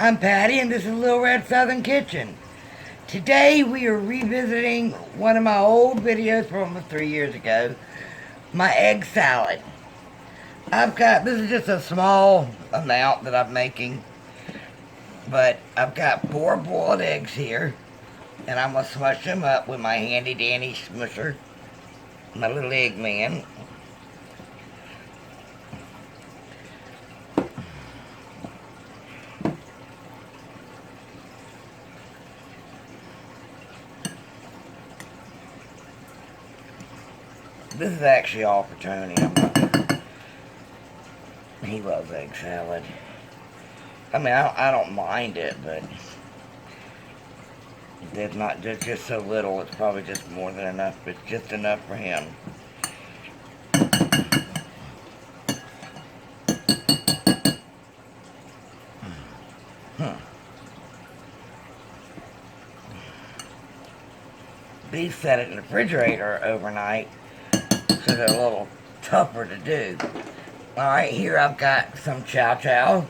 I'm Patty, and this is Little Red Southern Kitchen. Today we are revisiting one of my old videos from almost 3 years ago, my egg salad. This is just a small amount that I'm making, but I've got 4 boiled eggs here, and I'm going to smush them up with my handy dandy smusher, my little egg man. This is actually all for Tony. He loves egg salad. I mean, I don't mind it, but there's just so little. It's probably just more than enough. It's just enough for him. These set it in the refrigerator overnight, so they're a little tougher to do. Alright, here I've got some chow,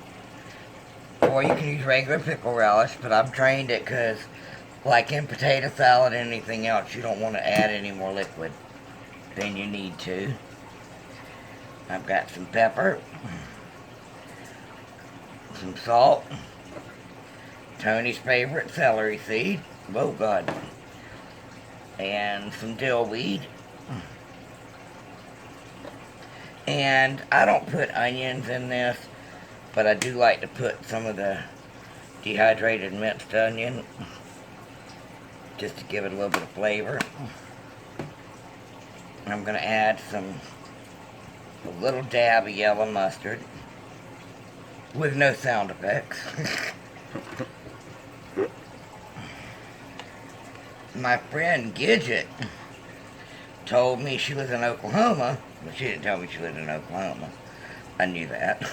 or you can use regular pickle relish, but I've drained it because, like in potato salad and anything else, you don't want to add any more liquid than you need to. I've got some pepper, some salt, Tony's favorite celery seed, oh God, and some dill weed. And I don't put onions in this, but I do like to put some of the dehydrated minced onion, just to give it a little bit of flavor. I'm going to add a little dab of yellow mustard, with no sound effects. My friend Gidget told me she was in Oklahoma, but she didn't tell me she lived in Oklahoma. I knew that.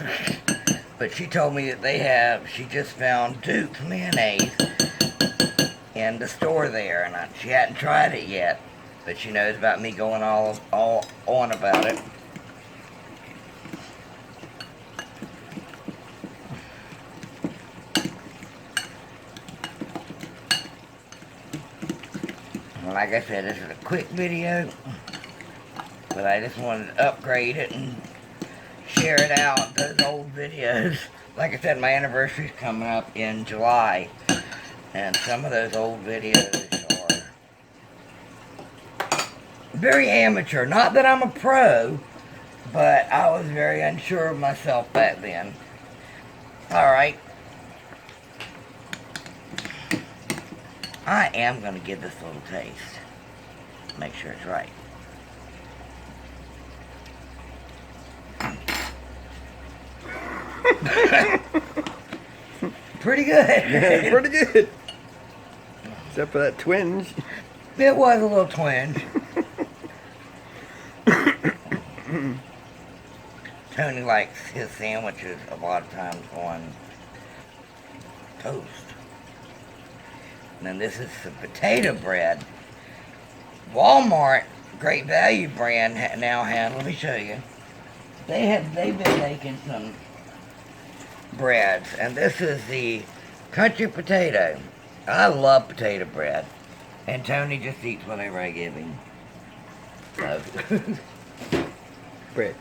But she told me that she just found Duke's mayonnaise in the store there, and she hadn't tried it yet, but she knows about me going all on about it. Like I said, this is a quick video, but I just wanted to upgrade it and share it out, those old videos. Like I said, my anniversary's coming up in July, and some of those old videos are very amateur. Not that I'm a pro, but I was very unsure of myself back then. Alright. I am going to give this a little taste. Make sure it's right. Pretty good. Yeah, pretty good. Except for that twinge. It was a little twinge. Tony likes his sandwiches a lot of times on toast. And then this is some potato bread. Walmart Great Value brand now has, let me show you. They've been making some breads, and this is the country potato. I love potato bread, and Tony just eats whatever I give him. So. Bread.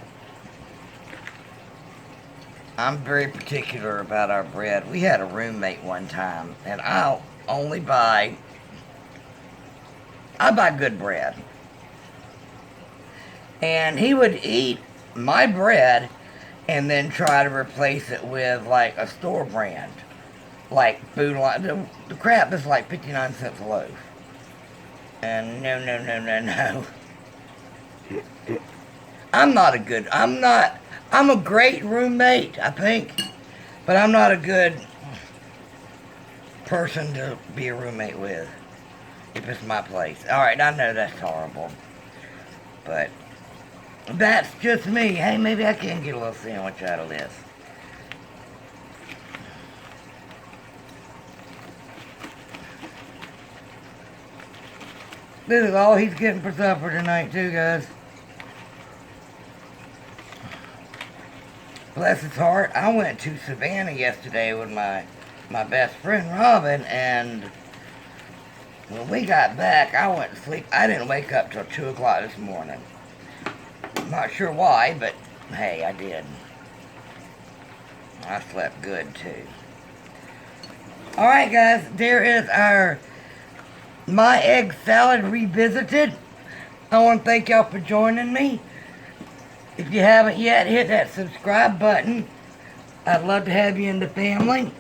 I'm very particular about our bread. We had a roommate one time, and I buy good bread. And he would eat my bread and then try to replace it with like a store brand. Like Food Line. The crap is like 59 cents a loaf. And no. I'm a great roommate, I think. But I'm not a good person to be a roommate with, if it's my place. Alright, I know that's horrible, but that's just me. Hey, maybe I can get a little sandwich out of this. This is all he's getting for supper tonight too, guys. Bless his heart. I went to Savannah yesterday with my my best friend Robin, and when we got back, I went to sleep. I didn't wake up till 2 o'clock this morning. Not sure why, but hey, I did. I slept good too. Alright guys, there is our My Egg Salad Revisited. I want to thank y'all for joining me. If you haven't yet, hit that subscribe button. I'd love to have you in the family.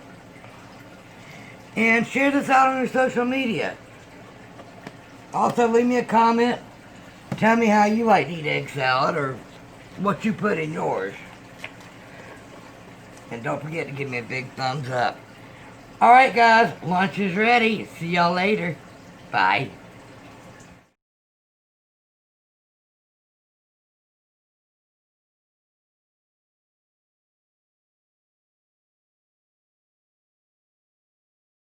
And share this out on your social media. Also, leave me a comment. Tell me how you like to eat egg salad or what you put in yours. And don't forget to give me a big thumbs up. Alright guys, lunch is ready. See y'all later. Bye.